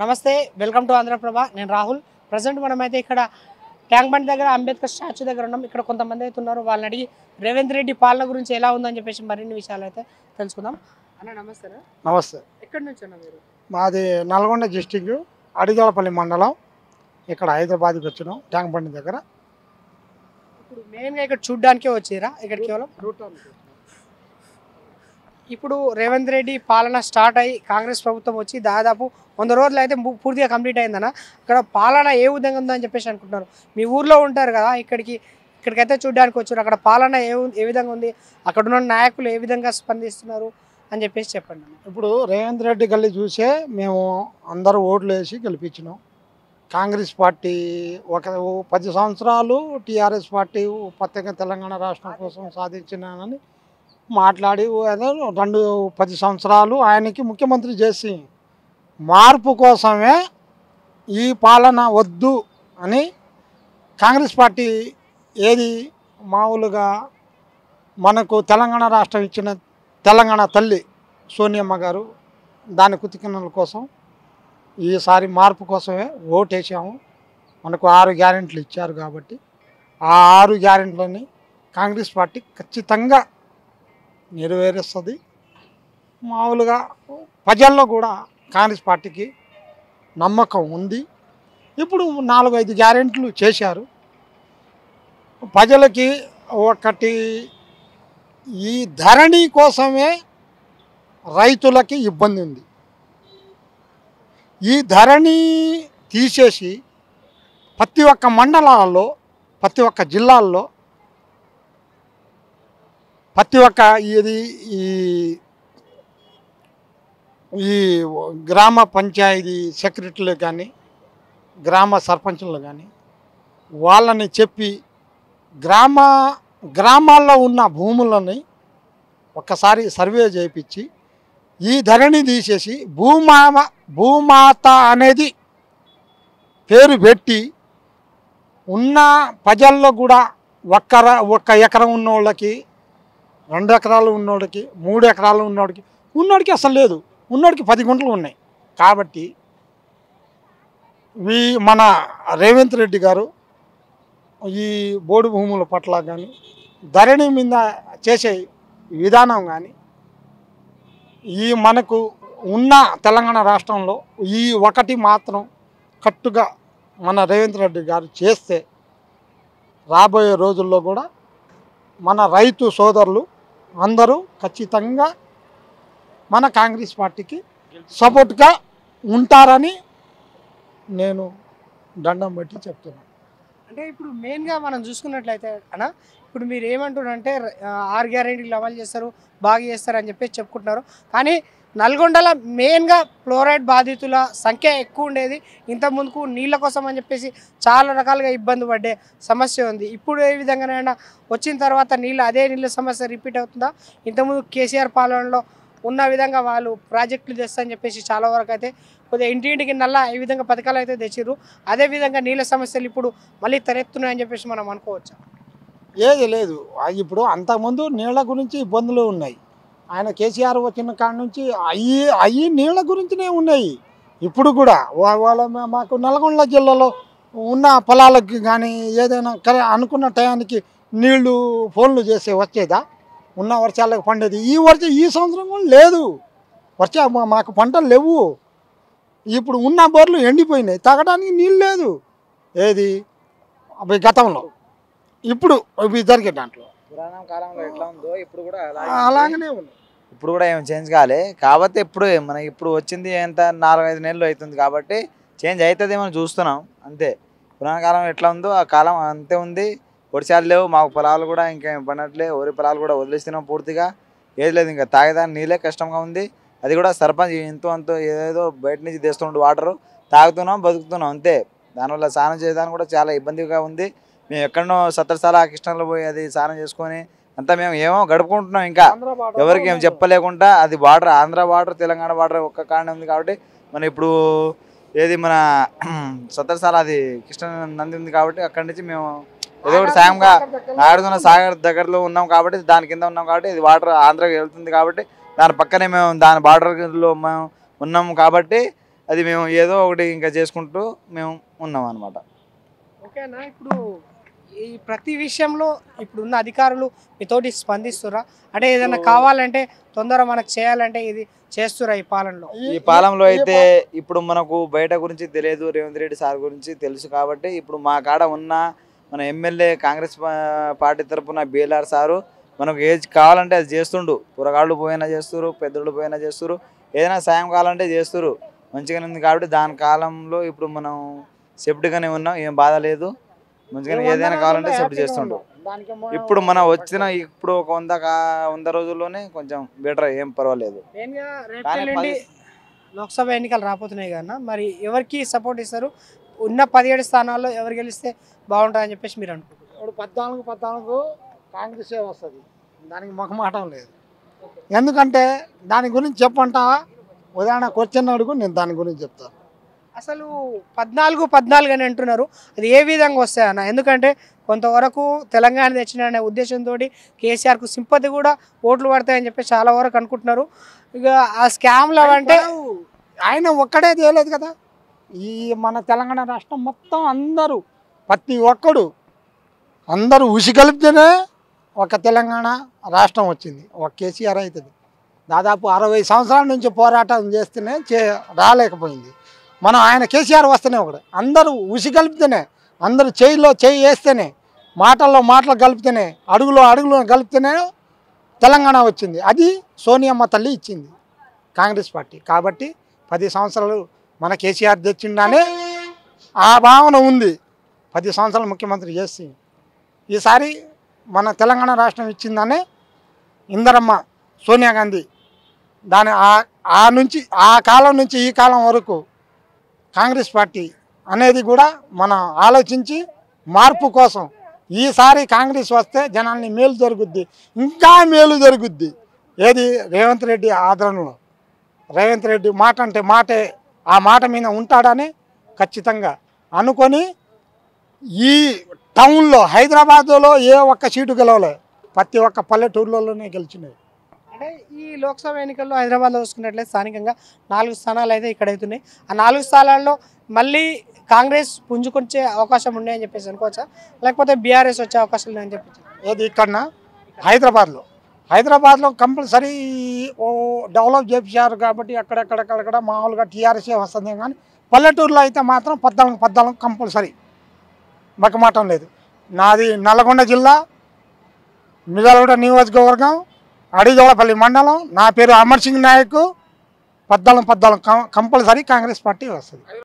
నమస్తే, welcome to Andhraprabha. నేను Rahul. Present మనమైతే ఇక్కడ ట్యాంక్ బండ్ దగ్గర అంబేద్కర్ స్టాచ్యూ దగ్గర ఉన్నాం. ఇక్కడ కొంతమంది అయితే ఉన్నారు. వాళ్ళని అడిగి రేవంత్ రెడ్డి పాలన గురించి ఎలా ఉందని చెప్పేసి మరిన్ని విషయాలు అయితే తెలుసుకుందాం. అన్న నమస్తే. నమస్తే. ఎక్కడి నుంచి అన్న మీరు? మాది నల్గొండ డిస్టిక్ అడిదోలపల్లి మండలం. ఇక్కడ హైదరాబాద్కి వచ్చినాం ట్యాంక్ బండి దగ్గర. ఇప్పుడు మెయిన్గా ఇక్కడ చూడ్డానికే వచ్చిరా? ఇక్కడ కేవలం ఇప్పుడు రేవంత్ రెడ్డి పాలన స్టార్ట్ అయ్యి కాంగ్రెస్ ప్రభుత్వం వచ్చి దాదాపు 100 రోజులు అయితే పూర్తిగా కంప్లీట్ అయిందన్న. ఇక్కడ పాలన ఏ విధంగా ఉందని చెప్పేసి అనుకుంటున్నారు. మీ ఊర్లో ఉంటారు కదా, ఇక్కడికైతే చూడడానికి వచ్చారు. అక్కడ పాలన ఏ విధంగా ఉంది, అక్కడ ఉన్న నాయకులు ఏ విధంగా స్పందిస్తున్నారు అని చెప్పేసి చెప్పండి. ఇప్పుడు రేవంత్ రెడ్డి గల్లి చూసే మేము అందరూ ఓట్లు వేసి గెలిపించినాం. కాంగ్రెస్ పార్టీ ఒక 10 సంవత్సరాలు టీఆర్ఎస్ పార్టీ ప్రత్యేక తెలంగాణ రాష్ట్రం కోసం సాధించినానని మాట్లాడి 10 సంవత్సరాలు ఆయనకి ముఖ్యమంత్రి చేసి మార్పు కోసమే ఈ పాలన వద్దు అని కాంగ్రెస్ పార్టీ ఏది మామూలుగా మనకు తెలంగాణ రాష్ట్రం ఇచ్చిన తెలంగాణ తల్లి సోనియమ్మ గారు దాని కుతికినల కోసం ఈసారి మార్పు కోసమే ఓటేసాము. మనకు 6 గ్యారెంటీలు ఇచ్చారు కాబట్టి ఆ 6 గ్యారెంటీలని కాంగ్రెస్ పార్టీ ఖచ్చితంగా నెరవేరుస్తుంది. మామూలుగా ప్రజల్లో కూడా కాంగ్రెస్ పార్టీకి నమ్మకం ఉంది. ఇప్పుడు 4-5 గ్యారెంటీలు చేశారు. ప్రజలకి ఒకటి ఈ ధరణి కోసమే రైతులకి ఇబ్బంది ఉంది. ఈ ధరణి తీసేసి ప్రతి ఒక్క మండలాల్లో, ప్రతి ఒక్క జిల్లాల్లో, ప్రతి ఒక్క ఈ గ్రామ పంచాయతీ సెక్రటరీలు కానీ గ్రామ సర్పంచులు కానీ వాళ్ళని చెప్పి గ్రామాల్లో ఉన్న భూములని ఒక్కసారి సర్వే చేయించి ఈ ధరణి తీసేసి భూమాత అనేది పేరు పెట్టి ఉన్న ప్రజల్లో కూడా ఒక్క ఎకరం ఉన్నోళ్ళకి, 2 ఎకరాలు ఉన్నోడికి, 3 ఎకరాలు ఉన్నోడికి అసలు లేదు, ఉన్నోడికి 10 గుంటలు ఉన్నాయి. కాబట్టి మన రేవంత్ రెడ్డి గారు ఈ బోడు భూముల పట్ల కానీ ధరణి మీద చేసే విధానం కానీ ఈ మనకు ఉన్న తెలంగాణ రాష్ట్రంలో ఈ ఒకటి మాత్రం కట్టుగా మన రేవంత్ రెడ్డి గారు చేస్తే రాబోయే రోజుల్లో కూడా మన రైతు సోదరులు అందరూ ఖచ్చితంగా మన కాంగ్రెస్ పార్టీకి సపోర్ట్గా ఉంటారని నేను దండం బట్టి చెప్తున్నాను. అంటే ఇప్పుడు మెయిన్గా మనం చూసుకున్నట్లయితే అన్న, ఇప్పుడు మీరు ఏమంటున్నారంటే 6 గ్యారెంటీలు అమలు చేస్తారు, బాగా చేస్తారు అని చెప్పేసి చెప్పుకుంటున్నారు. కానీ నల్గొండలో మెయిన్గా ఫ్లోరైడ్ బాధితుల సంఖ్య ఎక్కువ ఉండేది. ఇంతకుముందుకు నీళ్ళ కోసం అని చెప్పేసి చాలా రకాలుగా ఇబ్బంది పడే సమస్య ఉంది. ఇప్పుడు ఏ విధంగానైనా వచ్చిన తర్వాత అదే నీళ్ళ సమస్య రిపీట్ అవుతుందా? ఇంతకుముందు కేసీఆర్ పాలనలో ఉన్న విధంగా వాళ్ళు ప్రాజెక్టులు తెస్తారని చెప్పేసి చాలా వరకు అయితే కొద్దిగా ఇంటింటికి నల్ల ఈ విధంగా పథకాలు అయితే తెచ్చిర్రు. అదేవిధంగా నీళ్ళ సమస్యలు ఇప్పుడు మళ్ళీ తలెత్తున్నాయని చెప్పేసి మనం అనుకోవచ్చా? ఏది లేదు. ఇప్పుడు అంతకుముందు నీళ్ళ గురించి ఇబ్బందులు ఉన్నాయి. ఆయన కేసీఆర్ వచ్చిన కాడ నుంచి అవి నీళ్ళ గురించినే ఉన్నాయి. ఇప్పుడు కూడా మాకు నల్గొండ జిల్లాలో ఉన్న పొలాలకు కానీ ఏదైనా అనుకున్న టయానికి నీళ్లు ఫోన్లు చేస్తే వచ్చేదా? ఉన్న వర్షాలకు పండేది. ఈ సంవత్సరం కూడా లేదు. మాకు పంటలు లేవు. ఇప్పుడు ఉన్న బోర్లు ఎండిపోయినాయి, తాగడానికి నీళ్ళు లేదు. ఏది అవి గతంలో, ఇప్పుడు ఇవి జరిగే దాంట్లో పురాణం కాలంలో ఎట్లా ఉందో ఇప్పుడు కూడా అలాగనే ఉంది. ఇప్పుడు కూడా ఏం చేంజ్ కాలే. కాబట్టి ఇప్పుడు వచ్చింది ఎంత 4-5 నెలలు అవుతుంది కాబట్టి చేంజ్ అవుతుంది మనం చూస్తున్నాం అంతే. పురాణ కాలం ఎట్లా ఉందో ఆ కాలం అంతే ఉంది. వర్షాలు లేవు, మాకు పొలాలు కూడా ఇంకేం పడట్లే. వరి పొలాలు కూడా వదిలేస్తున్నాం పూర్తిగా. ఏది లేదు, ఇంకా తాగేదాన్ని నీళ్ళే కష్టంగా ఉంది. అది కూడా సర్పంచ్ ఎంతో అంతో ఏదో బయట నుంచి తెస్తుండే వాటరు తాగుతున్నాం, బతుకుతున్నాం అంతే. దానివల్ల స్నానం చేయడానికి కూడా చాలా ఇబ్బందిగా ఉంది. మేము ఎక్కడనో సత్తరసాల కృష్ణలో పోయి అది స్నానం చేసుకొని అంతా మేము ఏమో గడుపుకుంటున్నాం. ఇంకా ఎవరికి ఏం చెప్పలేకుండా అది water, Andhra water, Telangana water ఒక్క కారణం ఉంది. కాబట్టి మనం ఇప్పుడు ఏది మన సత్తరసాల అది కృష్ణ నంది ఉంది కాబట్టి అక్కడి నుంచి మేము ఏదో ఒకటి సాయంగా నాగార్జున సాగర్ దగ్గరలో ఉన్నాం కాబట్టి దాని కింద ఉన్నాం కాబట్టి ఇది వాటర్ ఆంధ్రాకి వెళ్తుంది కాబట్టి దాని పక్కనే మేము దాని బార్డర్లో మేము ఉన్నాము కాబట్టి అది మేము ఏదో ఒకటి ఇంకా చేసుకుంటూ మేము ఉన్నాం అనమాట. ఓకేనా, ఇప్పుడు ఈ ప్రతి విషయంలో ఇప్పుడున్న అధికారులు మీతోటి స్పందిస్తురా? అంటే ఏదైనా కావాలంటే తొందర మనకు చేయాలంటే ఇది చేస్తురా ఈ పాలనలో? ఈ పాలనలో అయితే ఇప్పుడు మనకు బయట గురించి తెలియదు, రేవంత్ రెడ్డి సార్ గురించి తెలుసు కాబట్టి ఇప్పుడు మా కాడ ఉన్న మన ఎమ్మెల్యే కాంగ్రెస్ పార్టీ తరఫున బీఎల్ఆర్ సారు మనకు ఏది కావాలంటే అది చేస్తుండు. కూరగాళ్ళు పోయినా చేస్తురు, పెద్దలు పోయినా చేస్తురు, ఏదైనా సాయం కావాలంటే చేస్తురు. మంచిగానే ఉంది కాబట్టి దాని కాలంలో ఇప్పుడు మనం సేఫ్టీగానే ఉన్నాం, ఏం బాధ లేదు. మంచిగానే ఏదైనా కావాలంటే సేఫ్టీ చేస్తుండు. ఇప్పుడు మనం వచ్చిన ఇప్పుడు ఒక 100 రోజుల్లోనే కొంచెం బెటర్, ఏం పర్వాలేదు. మెయిన్గా రేపటి నుండి లోక్సభ ఎన్నికలు రాబోతున్నాయి కన్నా, మరి ఎవరికి సపోర్ట్ ఇస్తారు? ఉన్న 17 స్థానాల్లో ఎవరు గెలిస్తే బాగుంటుందని చెప్పేసి మీరు అనుకుంటున్నారు? ఇప్పుడు 14 కాంగ్రెసే వస్తుంది, దానికి మొహమాటం లేదు. ఎందుకంటే దాని గురించి చెప్పంటావా? ఉదాహరణ క్వశ్చన్ అడుగు, నేను దాని గురించి చెప్తాను. అసలు 14 అని అంటున్నారు, అది ఏ విధంగా వస్తాయి అన్న? ఎందుకంటే కొంతవరకు తెలంగాణ తెచ్చిన అనే ఉద్దేశంతో కేసీఆర్కు సింపతి కూడా ఓట్లు పడతాయని చెప్పి చాలా వరకు అనుకుంటున్నారు. ఇక ఆ స్కామ్లు అవంటే ఆయన ఒక్కడే చేయలేదు కదా, ఈ మన తెలంగాణ రాష్ట్రం మొత్తం అందరూ ప్రతి ఒక్కడు అందరూ ఉసిగలిపితేనే ఒక తెలంగాణ రాష్ట్రం వచ్చింది. ఒక కేసీఆర్ అవుతుంది. దాదాపు 60 సంవత్సరాల నుంచి పోరాటం చేస్తేనే రాలేకపోయింది. మనం ఆయన కేసీఆర్ వస్తేనే ఒకడు, అందరూ ఉసిగలిపితేనే, అందరూ చేయిలో చేయి వేస్తేనే, మాటల్లో మాటలు కలిపితేనే, అడుగులో కలిపితేనే తెలంగాణ వచ్చింది. అది సోనియమ్మ తల్లి ఇచ్చింది కాంగ్రెస్ పార్టీ. కాబట్టి 10 సంవత్సరాలు మన కేసీఆర్ తెచ్చిండనే ఆ భావన ఉంది. 10 సంవత్సరాలు ముఖ్యమంత్రి చేసి ఈసారి మన తెలంగాణ రాష్ట్రం ఇచ్చిందనే ఇందరమ్మ సోనియా గాంధీ దాని ఆ కాలం నుంచి ఈ కాలం వరకు కాంగ్రెస్ పార్టీ అనేది కూడా మనం ఆలోచించి మార్పు కోసం ఈసారి కాంగ్రెస్ వస్తే జనాల్ని మేలు జరుగుద్ది, ఇంకా మేలు జరుగుద్ది. ఏది రేవంత్ రెడ్డి ఆదరణలో, రేవంత్ రెడ్డి మాట అంటే మాటే, ఆ మాట మీద ఉంటాడని ఖచ్చితంగా అనుకొని ఈ టౌన్లో హైదరాబాద్లో ఏ ఒక్క సీటు గెలవలే, ప్రతి ఒక్క పల్లెటూర్లలోనే గెలిచినాయి. అంటే ఈ లోక్సభ ఎన్నికల్లో హైదరాబాద్లో చూసుకున్నట్లయితే స్థానికంగా 4 స్థానాలు అయితే ఇక్కడ అవుతున్నాయి. ఆ 4 స్థానాల్లో మళ్ళీ కాంగ్రెస్ పుంజుకొచ్చే అవకాశం ఉన్నాయని చెప్పేసి అనుకోవచ్చా, లేకపోతే బీఆర్ఎస్ వచ్చే అవకాశం ఉన్నాయని చెప్పచ్చు? ఏది ఇక్కడనా? హైదరాబాద్లో కంపల్సరీ డెవలప్ చేశారు కాబట్టి అక్కడక్కడ మామూలుగా టీఆర్ఎస్ఏ వస్తుంది. కానీ పల్లెటూరులో అయితే మాత్రం 14 కంపల్సరీ, మక్కమాటం లేదు. నాది నల్గొండ జిల్లా, మిర్యాలగూడ నియోజకవర్గం, అడిజోళపల్లి మండలం. నా పేరు అమర్ సింగ్ నాయక్. 14 కంపల్సరీ కాంగ్రెస్ పార్టీ వస్తుంది.